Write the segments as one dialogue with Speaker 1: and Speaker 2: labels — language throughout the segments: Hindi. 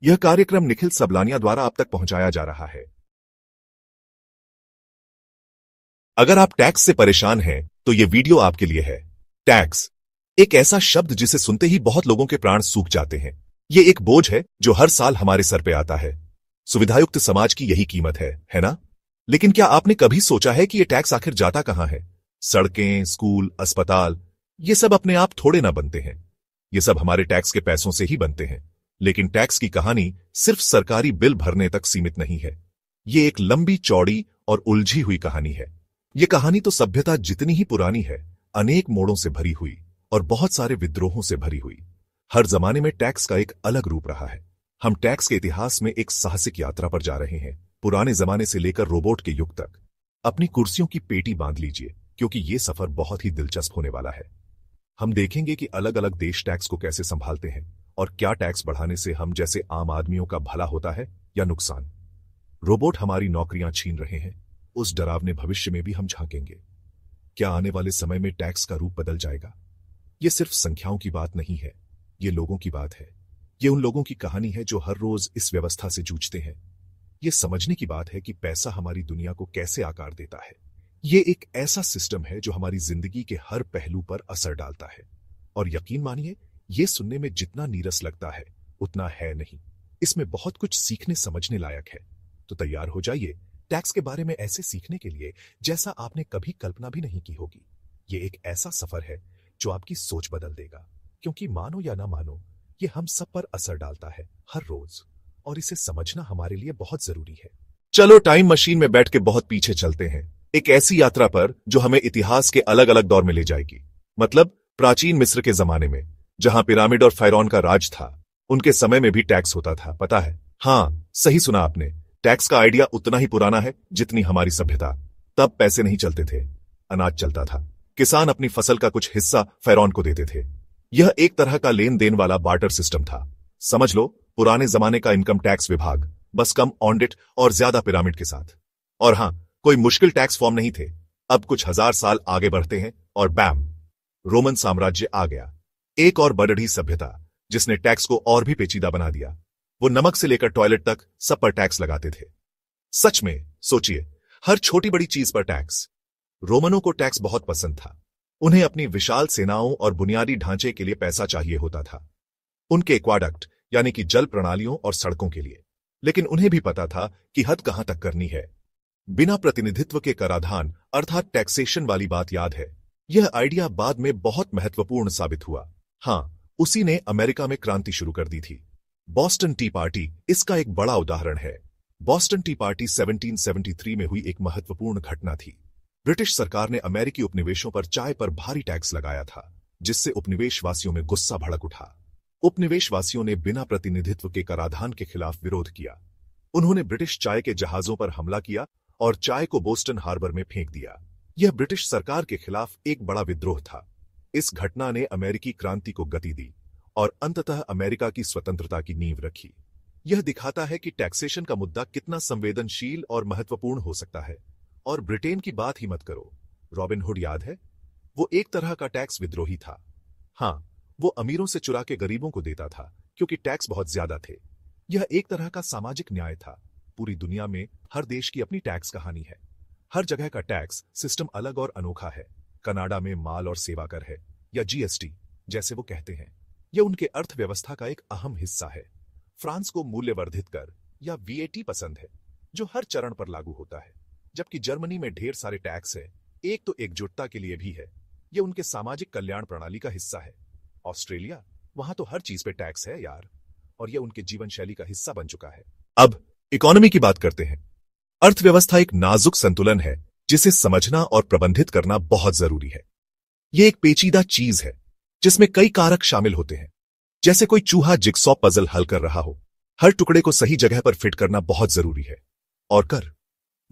Speaker 1: यह कार्यक्रम निखिल सबलानिया द्वारा आप तक पहुंचाया जा रहा है। अगर आप टैक्स से परेशान हैं, तो यह वीडियो आपके लिए है। टैक्स एक ऐसा शब्द जिसे सुनते ही बहुत लोगों के प्राण सूख जाते हैं। यह एक बोझ है जो हर साल हमारे सर पे आता है। सुविधायुक्त समाज की यही कीमत है ना? लेकिन क्या आपने कभी सोचा है कि यह टैक्स आखिर जाता कहां है? सड़कें, स्कूल, अस्पताल, ये सब अपने आप थोड़े ना बनते हैं। ये सब हमारे टैक्स के पैसों से ही बनते हैं। लेकिन टैक्स की कहानी सिर्फ सरकारी बिल भरने तक सीमित नहीं है। ये एक लंबी चौड़ी और उलझी हुई कहानी है। ये कहानी तो सभ्यता जितनी ही पुरानी है, अनेक मोड़ों से भरी हुई और बहुत सारे विद्रोहों से भरी हुई। हर जमाने में टैक्स का एक अलग रूप रहा है। हम टैक्स के इतिहास में एक साहसिक यात्रा पर जा रहे हैं, पुराने जमाने से लेकर रोबोट के युग तक। अपनी कुर्सियों की पेटी बांध लीजिए, क्योंकि ये सफर बहुत ही दिलचस्प होने वाला है। हम देखेंगे कि अलग अलग देश टैक्स को कैसे संभालते हैं और क्या टैक्स बढ़ाने से हम जैसे आम आदमियों का भला होता है या नुकसान। रोबोट हमारी नौकरियां छीन रहे हैं, उस डरावने भविष्य में भी हम झांकेंगे। क्या आने वाले समय में टैक्स का रूप बदल जाएगा? ये सिर्फ संख्याओं की बात नहीं है, ये लोगों की बात है। ये उन लोगों की कहानी है जो हर रोज इस व्यवस्था से जूझते हैं। ये समझने की बात है कि पैसा हमारी दुनिया को कैसे आकार देता है। ये एक ऐसा सिस्टम है जो हमारी जिंदगी के हर पहलू पर असर डालता है। और यकीन मानिए, ये सुनने में जितना नीरस लगता है उतना है नहीं। इसमें बहुत कुछ सीखने समझने लायक है। तो तैयार हो जाइए टैक्स के बारे में ऐसे सीखने के लिए जैसा आपने कभी कल्पना भी नहीं की होगी। ये एक ऐसा सफर है जो आपकी सोच बदल देगा, क्योंकि मानो या ना मानो, ये हम सब पर असर डालता है हर रोज, और इसे समझना हमारे लिए बहुत जरूरी है। चलो टाइम मशीन में बैठ के बहुत पीछे चलते हैं, एक ऐसी यात्रा पर जो हमें इतिहास के अलग अलग दौर में ले जाएगी। मतलब प्राचीन मिस्र के जमाने में, जहां पिरामिड और फायरौन का राज था। उनके समय में भी टैक्स होता था, पता है? हाँ, सही सुना आपने। टैक्स का आइडिया उतना ही पुराना है जितनी हमारी सभ्यता। तब पैसे नहीं चलते थे, अनाज चलता था। किसान अपनी फसल का कुछ हिस्सा फायरौन को देते थे। यह एक तरह का लेन देन वाला बार्टर सिस्टम था। समझ लो पुराने जमाने का इनकम टैक्स विभाग, बस कम ऑडिट और ज्यादा पिरामिड के साथ। और हां, कोई मुश्किल टैक्स फॉर्म नहीं थे। अब कुछ हजार साल आगे बढ़ते हैं और बैम, रोमन साम्राज्य आ गया। एक और बढ़ी सभ्यता जिसने टैक्स को और भी पेचीदा बना दिया। वो नमक से लेकर टॉयलेट तक सब पर टैक्स लगाते थे। सच में सोचिए, हर छोटी बड़ी चीज पर टैक्स। रोमनों को टैक्स बहुत पसंद था। उन्हें अपनी विशाल सेनाओं और बुनियादी ढांचे के लिए पैसा चाहिए होता था, उनके एक्वाडक्ट यानी कि जल प्रणालियों और सड़कों के लिए। लेकिन उन्हें भी पता था कि हद कहां तक करनी है। बिना प्रतिनिधित्व के कराधान अर्थात टैक्सेशन वाली बात याद है? यह आइडिया बाद में बहुत महत्वपूर्ण साबित हुआ। हां, उसी ने अमेरिका में क्रांति शुरू कर दी थी। बॉस्टन टी पार्टी इसका एक बड़ा उदाहरण है। बॉस्टन टी पार्टी 1773 में हुई एक महत्वपूर्ण घटना थी। ब्रिटिश सरकार ने अमेरिकी उपनिवेशों पर चाय पर भारी टैक्स लगाया था, जिससे उपनिवेशवासियों में गुस्सा भड़क उठा। उपनिवेशवासियों ने बिना प्रतिनिधित्व के कराधान के खिलाफ विरोध किया। उन्होंने ब्रिटिश चाय के जहाजों पर हमला किया और चाय को बोस्टन हार्बर में फेंक दिया। यह ब्रिटिश सरकार के खिलाफ एक बड़ा विद्रोह था। इस घटना ने अमेरिकी क्रांति को गति दी और अंततः अमेरिका की स्वतंत्रता की नींव रखी। यह दिखाता है कि टैक्सेशन का मुद्दा कितना संवेदनशील और महत्वपूर्ण हो सकता है। और ब्रिटेन की बात ही मत करो। रॉबिन हुड याद है? वो एक तरह का टैक्स विद्रोही था। हां, वो अमीरों से चुरा के गरीबों को देता था, क्योंकि टैक्स बहुत ज्यादा थे। यह एक तरह का सामाजिक न्याय था। पूरी दुनिया में हर देश की अपनी टैक्स कहानी है। हर जगह का टैक्स सिस्टम अलग और अनोखा है। कनाडा में माल और सेवा कर है, या जीएसटी जैसे वो कहते हैं। यह उनके अर्थव्यवस्था का एक अहम हिस्सा है। फ्रांस को मूल्यवर्धित कर या वीएटी पसंद है, जो हर चरण पर लागू होता है। जबकि जर्मनी में ढेर सारे टैक्स है। एक तो एकजुटता के लिए भी है, यह उनके सामाजिक कल्याण प्रणाली का हिस्सा है। ऑस्ट्रेलिया, वहां तो हर चीज पे टैक्स है यार, और यह उनके जीवन शैली का हिस्सा बन चुका है। अब इकोनॉमी की बात करते हैं। अर्थव्यवस्था एक नाजुक संतुलन है जिसे समझना और प्रबंधित करना बहुत जरूरी है। यह एक पेचीदा चीज है जिसमें कई कारक शामिल होते हैं। जैसे कोई चूहा जिगसॉ पजल हल कर रहा हो, हर टुकड़े को सही जगह पर फिट करना बहुत जरूरी है। और कर,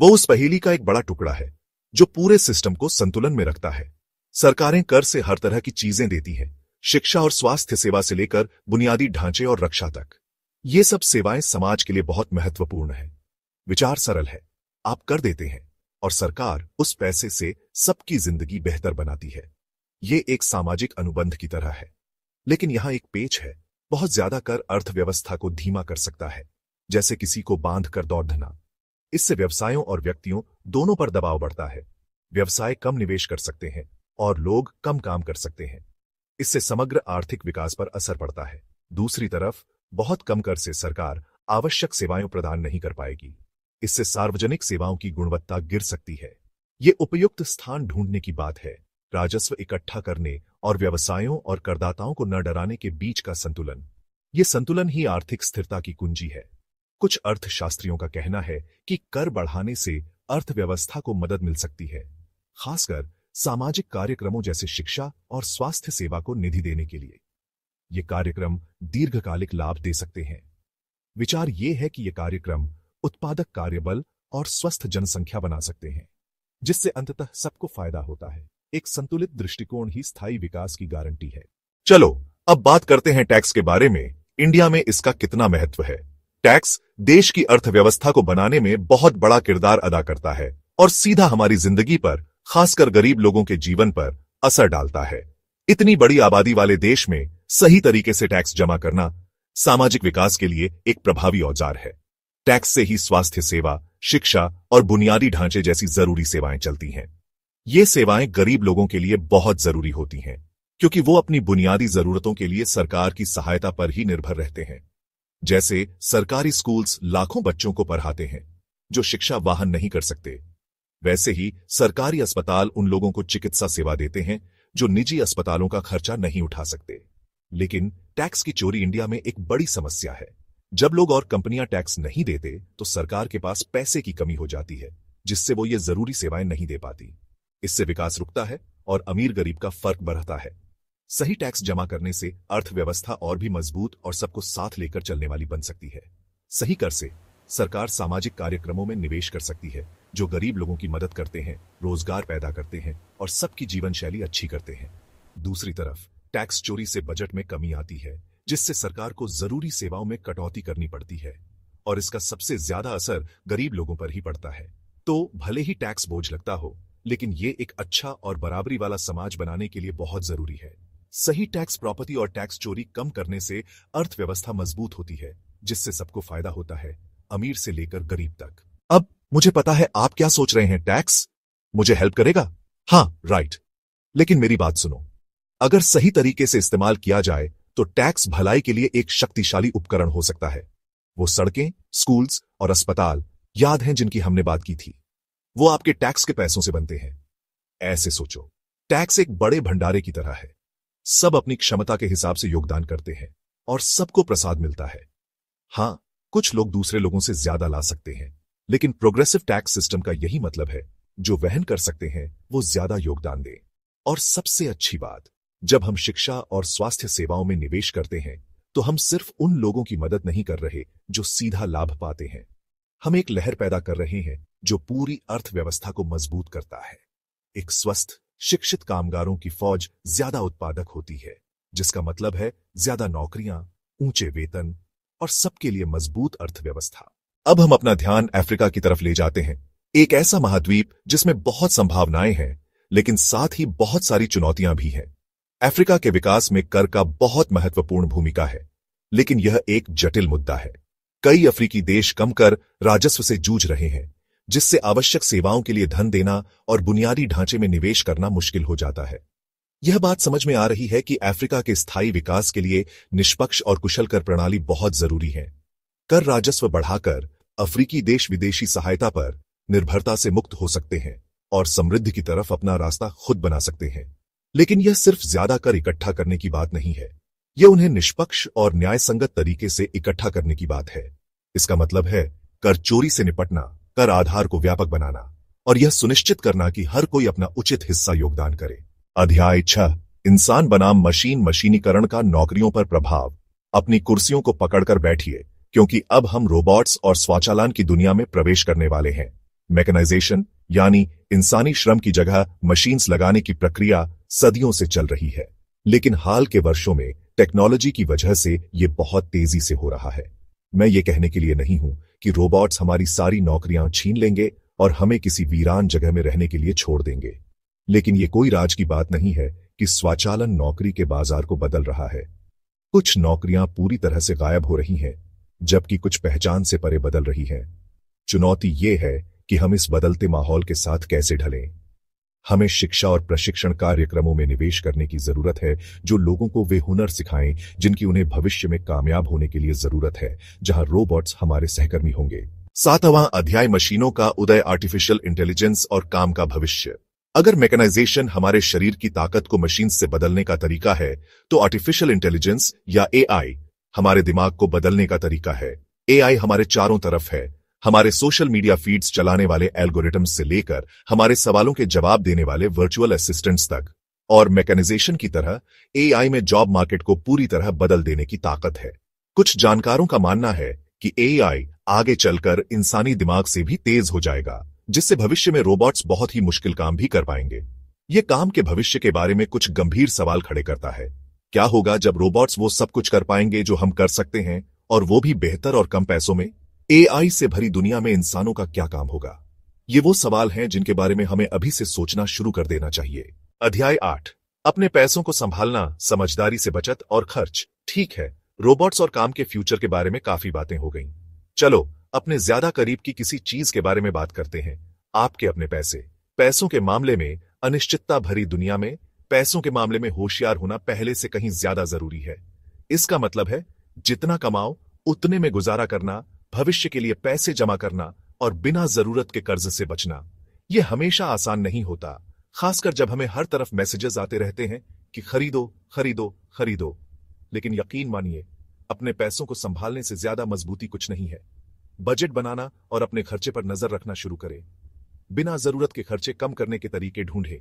Speaker 1: वो उस पहेली का एक बड़ा टुकड़ा है जो पूरे सिस्टम को संतुलन में रखता है। सरकारें कर से हर तरह की चीजें देती हैं, शिक्षा और स्वास्थ्य सेवा से लेकर बुनियादी ढांचे और रक्षा तक। ये सब सेवाएं समाज के लिए बहुत महत्वपूर्ण है। विचार सरल है, आप कर देते हैं और सरकार उस पैसे से सबकी जिंदगी बेहतर बनाती है। ये एक सामाजिक अनुबंध की तरह है। लेकिन यहां एक पेच है, बहुत ज्यादा कर अर्थव्यवस्था को धीमा कर सकता है, जैसे किसी को बांध कर दौड़ना। इससे व्यवसायों और व्यक्तियों दोनों पर दबाव बढ़ता है। व्यवसाय कम निवेश कर सकते हैं और लोग कम काम कर सकते हैं। इससे समग्र आर्थिक विकास पर असर पड़ता है। दूसरी तरफ बहुत कम कर से सरकार आवश्यक सेवाएं प्रदान नहीं कर पाएगी। इससे सार्वजनिक सेवाओं की गुणवत्ता गिर सकती है। ये उपयुक्त स्थान ढूंढने की बात है। राजस्व इकट्ठा करने और व्यवसायों और करदाताओं को न डराने के बीच का संतुलन। ये संतुलन ही आर्थिक स्थिरता की कुंजी है। कुछ अर्थशास्त्रियों का कहना है कि कर बढ़ाने से अर्थव्यवस्था को मदद मिल सकती है, खासकर सामाजिक कार्यक्रमों जैसे शिक्षा और स्वास्थ्य सेवा को निधि देने के लिए। ये कार्यक्रम दीर्घकालिक लाभ दे सकते हैं। विचार ये है कि ये कार्यक्रम उत्पादक कार्यबल और स्वस्थ जनसंख्या बना सकते हैं, जिससे अंततः सबको फायदा होता है। एक संतुलित दृष्टिकोण ही स्थायी विकास की गारंटी है। चलो अब बात करते हैं टैक्स के बारे में। इंडिया में इसका कितना महत्व है। टैक्स देश की अर्थव्यवस्था को बनाने में बहुत बड़ा किरदार अदा करता है और सीधा हमारी जिंदगी पर, खासकर गरीब लोगों के जीवन पर असर डालता है। इतनी बड़ी आबादी वाले देश में सही तरीके से टैक्स जमा करना सामाजिक विकास के लिए एक प्रभावी औजार है। टैक्स से ही स्वास्थ्य सेवा, शिक्षा और बुनियादी ढांचे जैसी जरूरी सेवाएं चलती हैं। ये सेवाएं गरीब लोगों के लिए बहुत जरूरी होती हैं, क्योंकि वो अपनी बुनियादी जरूरतों के लिए सरकार की सहायता पर ही निर्भर रहते हैं। जैसे सरकारी स्कूल्स लाखों बच्चों को पढ़ाते हैं जो शिक्षा वाहन नहीं कर सकते, वैसे ही सरकारी अस्पताल उन लोगों को चिकित्सा सेवा देते हैं जो निजी अस्पतालों का खर्चा नहीं उठा सकते। लेकिन टैक्स की चोरी इंडिया में एक बड़ी समस्या है। जब लोग और कंपनियां टैक्स नहीं देते तो सरकार के पास पैसे की कमी हो जाती है, जिससे वो ये जरूरी सेवाएं नहीं दे पाती। इससे विकास रुकता है और अमीर गरीब का फर्क बढ़ता है। सही टैक्स जमा करने से अर्थव्यवस्था और भी मजबूत और सबको साथ लेकर चलने वाली बन सकती है। सही कर से सरकार सामाजिक कार्यक्रमों में निवेश कर सकती है जो गरीब लोगों की मदद करते हैं, रोजगार पैदा करते हैं और सबकी जीवन शैली अच्छी करते हैं। दूसरी तरफ टैक्स चोरी से बजट में कमी आती है, जिससे सरकार को जरूरी सेवाओं में कटौती करनी पड़ती है और इसका सबसे ज्यादा असर गरीब लोगों पर ही पड़ता है। तो भले ही टैक्स बोझ लगता हो, लेकिन ये एक अच्छा और बराबरी वाला समाज बनाने के लिए बहुत जरूरी है। सही टैक्स प्रॉपर्टी और टैक्स चोरी कम करने से अर्थव्यवस्था मजबूत होती है, जिससे सबको फायदा होता है, अमीर से लेकर गरीब तक। अब मुझे पता है आप क्या सोच रहे हैं, टैक्स मुझे हेल्प करेगा? हाँ, राइट। लेकिन मेरी बात सुनो, अगर सही तरीके से इस्तेमाल किया जाए तो टैक्स भलाई के लिए एक शक्तिशाली उपकरण हो सकता है। वो सड़कें, स्कूल्स और अस्पताल याद हैं जिनकी हमने बात की थी, वो आपके टैक्स के पैसों से बनते हैं। ऐसे सोचो, टैक्स एक बड़े भंडारे की तरह है। सब अपनी क्षमता के हिसाब से योगदान करते हैं और सबको प्रसाद मिलता है। हां, कुछ लोग दूसरे लोगों से ज्यादा ला सकते हैं, लेकिन प्रोग्रेसिव टैक्स सिस्टम का यही मतलब है, जो वहन कर सकते हैं वो ज्यादा योगदान दें। और सबसे अच्छी बात, जब हम शिक्षा और स्वास्थ्य सेवाओं में निवेश करते हैं तो हम सिर्फ उन लोगों की मदद नहीं कर रहे जो सीधा लाभ पाते हैं, हम एक लहर पैदा कर रहे हैं जो पूरी अर्थव्यवस्था को मजबूत करता है। एक स्वस्थ, शिक्षित कामगारों की फौज ज्यादा उत्पादक होती है, जिसका मतलब है ज्यादा नौकरियां, ऊंचे वेतन और सबके लिए मजबूत अर्थव्यवस्था। अब हम अपना ध्यान अफ्रीका की तरफ ले जाते हैं, एक ऐसा महाद्वीप जिसमें बहुत संभावनाएं हैं, लेकिन साथ ही बहुत सारी चुनौतियां भी हैं। अफ्रीका के विकास में कर का बहुत महत्वपूर्ण भूमिका है, लेकिन यह एक जटिल मुद्दा है। कई अफ्रीकी देश कम कर राजस्व से जूझ रहे हैं, जिससे आवश्यक सेवाओं के लिए धन देना और बुनियादी ढांचे में निवेश करना मुश्किल हो जाता है। यह बात समझ में आ रही है कि अफ्रीका के स्थायी विकास के लिए निष्पक्ष और कुशल कर प्रणाली बहुत जरूरी है। कर राजस्व बढ़ाकर अफ्रीकी देश विदेशी सहायता पर निर्भरता से मुक्त हो सकते हैं और समृद्धि की तरफ अपना रास्ता खुद बना सकते हैं। लेकिन यह सिर्फ ज्यादा कर इकट्ठा करने की बात नहीं है, यह उन्हें निष्पक्ष और न्यायसंगत तरीके से इकट्ठा करने की बात है। इसका मतलब है कर चोरी से निपटना, कर आधार को व्यापक बनाना और यह सुनिश्चित करना कि हर कोई अपना उचित हिस्सा योगदान करे। अध्याय 6, इंसान बनाम मशीन मशीनीकरण का नौकरियों पर प्रभाव। अपनी कुर्सियों को पकड़कर बैठिए, क्योंकि अब हम रोबोट्स और स्वचालन की दुनिया में प्रवेश करने वाले हैं। मैकेनाइजेशन यानी इंसानी श्रम की जगह मशीन्स लगाने की प्रक्रिया सदियों से चल रही है, लेकिन हाल के वर्षों में टेक्नोलॉजी की वजह से ये बहुत तेजी से हो रहा है। मैं ये कहने के लिए नहीं हूं कि रोबोट्स हमारी सारी नौकरियां छीन लेंगे और हमें किसी वीरान जगह में रहने के लिए छोड़ देंगे, लेकिन ये कोई राज की बात नहीं है कि स्वचालन नौकरी के बाजार को बदल रहा है। कुछ नौकरियां पूरी तरह से गायब हो रही हैं, जबकि कुछ पहचान से परे बदल रही हैं। चुनौती ये है कि हम इस बदलते माहौल के साथ कैसे ढलें। हमें शिक्षा और प्रशिक्षण कार्यक्रमों में निवेश करने की जरूरत है, जो लोगों को वे हुनर सिखाएं जिनकी उन्हें भविष्य में कामयाब होने के लिए जरूरत है, जहां रोबोट्स हमारे सहकर्मी होंगे। 7वां अध्याय, मशीनों का उदय, आर्टिफिशियल इंटेलिजेंस और काम का भविष्य। अगर मैकेनाइजेशन हमारे शरीर की ताकत को मशीन से बदलने का तरीका है, तो आर्टिफिशियल इंटेलिजेंस या एआई हमारे दिमाग को बदलने का तरीका है। एआई हमारे चारों तरफ है, हमारे सोशल मीडिया फीड्स चलाने वाले एल्गोरिथम्स से लेकर हमारे सवालों के जवाब देने वाले वर्चुअल असिस्टेंट्स तक। और मैकेनाइजेशन की तरह एआई में जॉब मार्केट को पूरी तरह बदल देने की ताकत है। कुछ जानकारों का मानना है कि एआई आगे चलकर इंसानी दिमाग से भी तेज हो जाएगा, जिससे भविष्य में रोबोट्स बहुत ही मुश्किल काम भी कर पाएंगे। ये काम के भविष्य के बारे में कुछ गंभीर सवाल खड़े करता है। क्या होगा जब रोबोट्स वो सब कुछ कर पाएंगे जो हम कर सकते हैं, और वो भी बेहतर और कम पैसों में? एआई से भरी दुनिया में इंसानों का क्या काम होगा? ये वो सवाल हैं जिनके बारे में हमें अभी से सोचना शुरू कर देना चाहिए। अध्याय 8, अपने पैसों को संभालना, समझदारी से बचत और खर्च। ठीक है, रोबोट्स और काम के फ्यूचर के बारे में काफी बातें हो गईं। चलो अपने ज्यादा करीब की किसी चीज के बारे में बात करते हैं, आपके अपने पैसे। पैसों के मामले में अनिश्चितता भरी दुनिया में पैसों के मामले में होशियार होना पहले से कहीं ज्यादा जरूरी है। इसका मतलब है जितना कमाओ उतने में गुजारा करना, भविष्य के लिए पैसे जमा करना और बिना जरूरत के कर्ज से बचना। यह हमेशा आसान नहीं होता, खासकर जब हमें हर तरफ मैसेजेस आते रहते हैं कि खरीदो खरीदो खरीदो। लेकिन यकीन मानिए, अपने पैसों को संभालने से ज्यादा मजबूती कुछ नहीं है। बजट बनाना और अपने खर्चे पर नजर रखना शुरू करें। बिना जरूरत के खर्चे कम करने के तरीके ढूंढें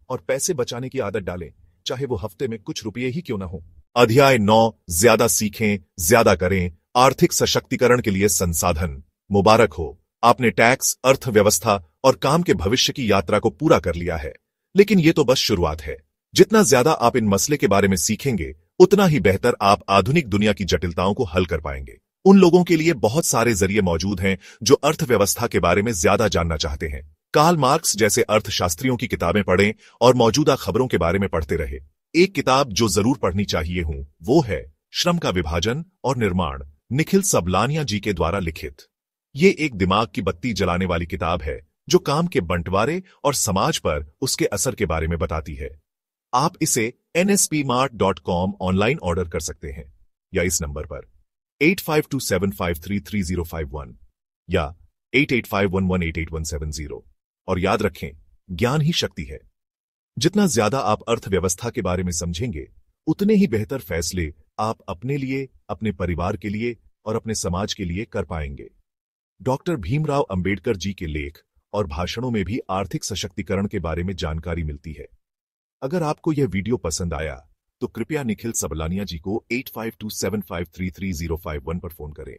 Speaker 1: और पैसे बचाने की आदत डालें, चाहे वो हफ्ते में कुछ रुपये ही क्यों ना हो। अध्याय 9, ज्यादा सीखें, ज्यादा करें, आर्थिक सशक्तिकरण के लिए संसाधन। मुबारक हो, आपने टैक्स, अर्थव्यवस्था और काम के भविष्य की यात्रा को पूरा कर लिया है। लेकिन ये तो बस शुरुआत है। जितना ज्यादा आप इन मसले के बारे में सीखेंगे, उतना ही बेहतर आप आधुनिक दुनिया की जटिलताओं को हल कर पाएंगे। उन लोगों के लिए बहुत सारे जरिए मौजूद हैं जो अर्थव्यवस्था के बारे में ज्यादा जानना चाहते हैं। कार्ल मार्क्स जैसे अर्थशास्त्रियों की किताबें पढ़ें और मौजूदा खबरों के बारे में पढ़ते रहे। एक किताब जो जरूर पढ़नी चाहिए वो है श्रम का विभाजन और निर्माण, निखिल सबलानिया जी के द्वारा लिखित। ये एक दिमाग की बत्ती जलाने वाली किताब है जो काम के बंटवारे और समाज पर उसके असर के बारे में बताती है। आप इसे nspmart.com ऑनलाइन ऑर्डर कर सकते हैं या इस नंबर पर 8527533051 या 8851188170। और याद रखें, ज्ञान ही शक्ति है। जितना ज्यादा आप अर्थव्यवस्था के बारे में समझेंगे, उतने ही बेहतर फैसले आप अपने लिए, अपने परिवार के लिए और अपने समाज के लिए कर पाएंगे। डॉक्टर भीमराव अंबेडकर जी के लेख और भाषणों में भी आर्थिक सशक्तिकरण के बारे में जानकारी मिलती है। अगर आपको यह वीडियो पसंद आया तो कृपया निखिल सबलानिया जी को 8527533051 पर फोन करें।